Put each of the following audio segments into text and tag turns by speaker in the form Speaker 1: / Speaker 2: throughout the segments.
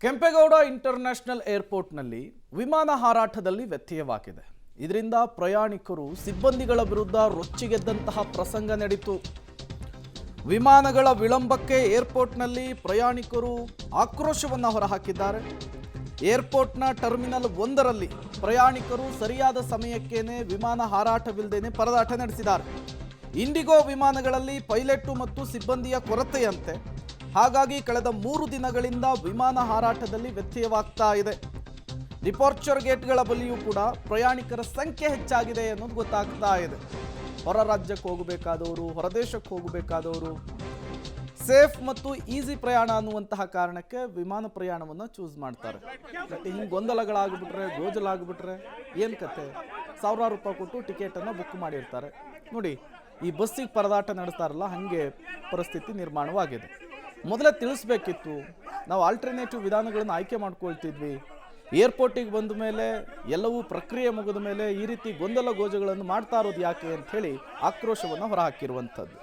Speaker 1: Kempegowda international ಏರ್ಪೋರ್ಟ್ನಲ್ಲಿ ವಿಮಾನ ಹಾರಾಟದಲ್ಲಿ ವ್ಯತ್ಯಯವಾಗಿದೆ. ಇದರಿಂದ ಪ್ರಯಾಣಿಕರು ಸಿಬ್ಬಂದಿಗಳ ವಿರುದ್ಧ ರೊಚ್ಚಿಗೆದ್ದಂತಹ ಪ್ರಸಂಗ ನಡೆಯಿತು. ವಿಮಾನಗಳ ವಿಳಂಬಕ್ಕೆ ಏರ್ಪೋರ್ಟ್ನಲ್ಲಿ ಪ್ರಯಾಣಿಕರು ಆಕ್ರೋಶವನ್ನು ಹೊರಹಾಕಿದ್ದಾರೆ. ಏರ್ಪೋರ್ಟ್ನ ಟರ್ಮಿನಲ್ 1ರಲ್ಲಿ ಪ್ರಯಾಣಿಕರು ಸರಿಯಾದ ಸಮಯಕ್ಕೇನೆ ವಿಮಾನ ಹಾರಾಟವಿಲ್ಲದೇನೆ ಪರದಾಟ ನಡೆಸಿದ್ದಾರೆ. ಇಂಡಿಗೋ ವಿಮಾನಗಳಲ್ಲಿ ಪೈಲಟ್ ಮತ್ತು ಸಿಬ್ಬಂದಿಯ ಕೊರತೆಯಂತೆ ಹಾಗಾಗಿ ಕಳೆದ 3 ದಿನಗಳಿಂದ ವಿಮಾನ ಹಾರಾಟದಲ್ಲಿ ವ್ಯತ್ಯಯವಾಗ್ತಾ ಇದೆ. ಡಿಪಾರ್ಚರ್ ಗೇಟ್ಗಳ ಬಳಿಯೂ ಕೂಡ ಪ್ರಯಾಣಿಕರ ಸಂಖ್ಯೆ ಹೆಚ್ಚಾಗಿದೆ ಅನ್ನೋದು ಗೊತ್ತಾಗ್ತಾ ಇದೆ. ಹೊರ ರಾಜ್ಯಕ್ಕೆ ಹೋಗಬೇಕಾದವರು, ಹೊರದೇಶಕ್ಕೆ ಹೋಗಬೇಕಾದವರು, ಸೇಫ್ ಮತ್ತು ಈಸಿ ಪ್ರಯಾಣ ಅನ್ನುವಂತಹ ಕಾರಣಕ್ಕೆ ವಿಮಾನ ಪ್ರಯಾಣವನ್ನು ಚೂಸ್ ಮಾಡ್ತಾರೆ. ಬಟ್ ಹಿಂಗೆ ಗೊಂದಲಗಳಾಗ್ಬಿಟ್ರೆ, ಗೋಜಲಾಗ್ಬಿಟ್ರೆ ಏನು ಕತೆ? ಸಾವಿರಾರು ರೂಪಾಯಿ ಕೊಟ್ಟು ಟಿಕೆಟನ್ನು ಬುಕ್ ಮಾಡಿರ್ತಾರೆ. ನೋಡಿ, ಈ ಬಸ್ಸಿಗೆ ಪರದಾಟ ನಡೆಸ್ತಾರಲ್ಲ, ಹಾಗೆ ಪರಿಸ್ಥಿತಿ ನಿರ್ಮಾಣವಾಗಿದೆ. ಮೊದಲೇ ತಿಳಿಸ್ಬೇಕಿತ್ತು, ನಾವು ಆಲ್ಟರ್ನೇಟಿವ್ ವಿಧಾನಗಳನ್ನು ಆಯ್ಕೆ ಮಾಡ್ಕೊಳ್ತಿದ್ವಿ. ಏರ್ಪೋರ್ಟಿಗೆ ಬಂದ ಮೇಲೆ ಎಲ್ಲವೂ ಪ್ರಕ್ರಿಯೆ ಮುಗಿದ ಮೇಲೆ ಈ ರೀತಿ ಗೊಂದಲ ಗೋಜಗಳನ್ನು ಮಾಡ್ತಾ ಇರೋದು ಯಾಕೆ ಅಂತ ಹೇಳಿ ಆಕ್ರೋಶವನ್ನು ಹೊರಹಾಕಿರುವಂಥದ್ದು.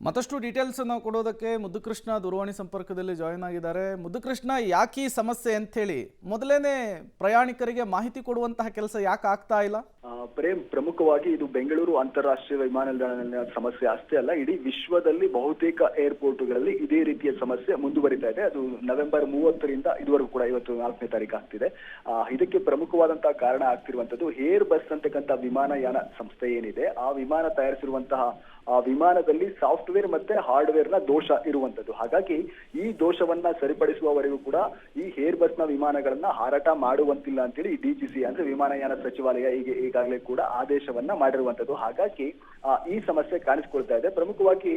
Speaker 1: ಮತ್ತಷ್ಟು ಡೀಟೇಲ್ಸ್ ಅನ್ನು ಕೊಡೋದಕ್ಕೆ ಮುದ್ದುಕೃಷ್ಣ ದೂರವಾಣಿ ಸಂಪರ್ಕದಲ್ಲಿ ಜಾಯಿನ್ ಆಗಿದ್ದಾರೆ. ಮುದ್ದುಕೃಷ್ಣ, ಯಾಕೆ ಈ ಸಮಸ್ಯೆ ಅಂತ ಹೇಳಿ ಮೊದಲೇನೆ ಪ್ರಯಾಣಿಕರಿಗೆ ಮಾಹಿತಿ ಕೊಡುವಂತಹ ಕೆಲಸ ಯಾಕೆ ಆಗ್ತಾ ಇಲ್ಲ?
Speaker 2: ಪ್ರೇಮ್, ಪ್ರಮುಖವಾಗಿ ಇದು ಬೆಂಗಳೂರು ಅಂತಾರಾಷ್ಟ್ರೀಯ ವಿಮಾನ ನಿಲ್ದಾಣ ಸಮಸ್ಯೆ ಅಷ್ಟೇ ಅಲ್ಲ, ಇಡೀ ವಿಶ್ವದಲ್ಲಿ ಬಹುತೇಕ ಏರ್ಪೋರ್ಟ್ಗಳಲ್ಲಿ ಇದೇ ರೀತಿಯ ಸಮಸ್ಯೆ ಮುಂದುವರಿತಾ ಇದೆ. ಅದು ನವೆಂಬರ್ 30ರಿಂದ ಇದುವರೆಗೂ ಕೂಡ ಇವತ್ತು 4ನೇ ತಾರೀಕು ಆಗ್ತಿದೆ. ಇದಕ್ಕೆ ಪ್ರಮುಖವಾದಂತಹ ಕಾರಣ ಆಗ್ತಿರುವಂತದ್ದು ಏರ್ ಬಸ್ ಅಂತಕ್ಕಂಥ ವಿಮಾನಯಾನ ಸಂಸ್ಥೆ ಏನಿದೆ, ಆ ವಿಮಾನ ತಯಾರಿಸಿರುವಂತಹ ಆ ವಿಮಾನದಲ್ಲಿ ಸಾಫ್ಟ್ವೇರ್ ಮತ್ತೆ ಹಾರ್ಡ್ವೇರ್ ನ ದೋಷ ಇರುವಂತದ್ದು. ಹಾಗಾಗಿ ಈ ದೋಷವನ್ನ ಸರಿಪಡಿಸುವವರೆಗೂ ಕೂಡ ಈ ಏರ್ ಬಸ್ ನ ವಿಮಾನಗಳನ್ನ ಹಾರಾಟ ಮಾಡುವಂತಿಲ್ಲ ಅಂತೇಳಿ ಡಿಜಿಸಿ ಅಂದ್ರೆ ವಿಮಾನಯಾನ ಸಚಿವಾಲಯ ಈಗಾಗಲೇ ಕೂಡ ಆದೇಶವನ್ನ ಮಾಡಿರುವಂತದ್ದು. ಹಾಗಾಗಿ ಈ ಸಮಸ್ಯೆ ಕಾಣಿಸ್ಕೊಳ್ತಾ ಇದೆ. ಪ್ರಮುಖವಾಗಿ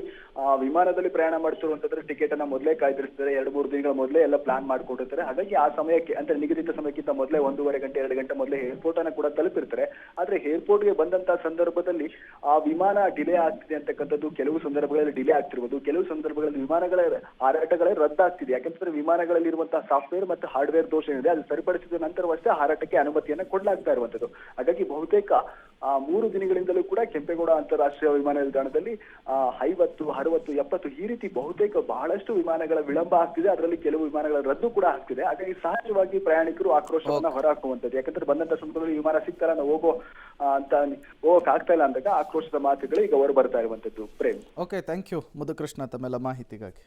Speaker 2: ವಿಮಾನದಲ್ಲಿ ಪ್ರಯಾಣ ಮಾಡ್ತಿರುವಂತಂದ್ರೆ ಟಿಕೆಟ್ ಅನ್ನ ಮೊದಲೇ ಕಾಯ್ದಿರಿಸ್ತಾರೆ, 2-3 ದಿನಗಳ ಮೊದಲೇ ಎಲ್ಲ ಪ್ಲಾನ್ ಮಾಡ್ಕೊಂಡಿರ್ತಾರೆ. ಹಾಗಾಗಿ ಆ ಸಮಯಕ್ಕೆ ಅಂದ್ರೆ ನಿಗದಿತ ಸಮಯಕ್ಕಿಂತ ಮೊದಲೇ 1.5 ಗಂಟೆ 2 ಗಂಟೆ ಮೊದಲೇ ಏರ್ಪೋರ್ಟ್ ಅನ್ನ ಕೂಡ ತಲುಪಿರ್ತಾರೆ. ಆದ್ರೆ ಏರ್ಪೋರ್ಟ್ಗೆ ಬಂದಂತಹ ಸಂದರ್ಭದಲ್ಲಿ ಆ ವಿಮಾನ ಡಿಲೇ ಆಗ್ತಿದೆ ಅಂತಕ್ಕಂಥದ್ದು ಕೆಲವು ಸಂದರ್ಭಗಳಲ್ಲಿ ಡಿಲೇ ಆಗ್ತಿರ್ಬೋದು, ಕೆಲವು ಸಂದರ್ಭಗಳಲ್ಲಿ ವಿಮಾನಗಳ ಹಾರಾಟಗಳೇ ರದ್ದಾಗ್ತಿದೆ. ಯಾಕಂತಂದ್ರೆ ವಿಮಾನಗಳಲ್ಲಿ ಇರುವಂತಹ ಸಾಫ್ಟ್ವೇರ್ ಮತ್ತು ಹಾರ್ಡ್ವೇರ್ ದೋಷ ಏನಿದೆ ಅದು ಸರಿಪಡಿಸಿದ ನಂತರವಷ್ಟೇ ಹಾರಾಟಕ್ಕೆ ಅನುಮತಿಯನ್ನ ಕೊಡಲಾಗ್ತಾ ಇರುವಂತದ್ದು. ಹಾಗಾಗಿ ಬಹುತೇಕ 3 ದಿನಗಳಿಂದಲೂ ಕೂಡ ಕೆಂಪೇಗೌಡ ಅಂತಾರಾಷ್ಟ್ರೀಯ ವಿಮಾನ ನಿಲ್ದಾಣದಲ್ಲಿ 50, 60, 70 ಈ ರೀತಿ ಬಹುತೇಕ ಬಹಳಷ್ಟು ವಿಮಾನಗಳ ವಿಳಂಬ ಆಗ್ತಿದೆ. ಅದರಲ್ಲಿ ಕೆಲವು ವಿಮಾನಗಳ ರದ್ದು ಕೂಡ ಆಗ್ತಿದೆ. ಹಾಗಾಗಿ ಸಹಜವಾಗಿ ಪ್ರಯಾಣಿಕರು ಆಕ್ರೋಶವನ್ನ ಹೊರಹಾಕುವಂತದ್ದು. ಯಾಕಂದ್ರೆ ಬಂದಂತ ಸಂದರ್ಭದಲ್ಲಿ ವಿಮಾನ ಸಿಗ್ತಾರ ನಾವು ಹೋಗಕ್ ಆಗ್ತಾ ಇಲ್ಲ ಅಂದಾಗ ಆಕ್ರೋಶದ ಮಾತುಗಳು ಈಗ ಹೊರ ಬರ್ತಾ ಇರುವಂತದ್ದು. Prem,
Speaker 1: okay, thank you Muddukrishna ತಮ್ಮೆಲ್ಲ ಮಾಹಿತಿಗಾಗಿ.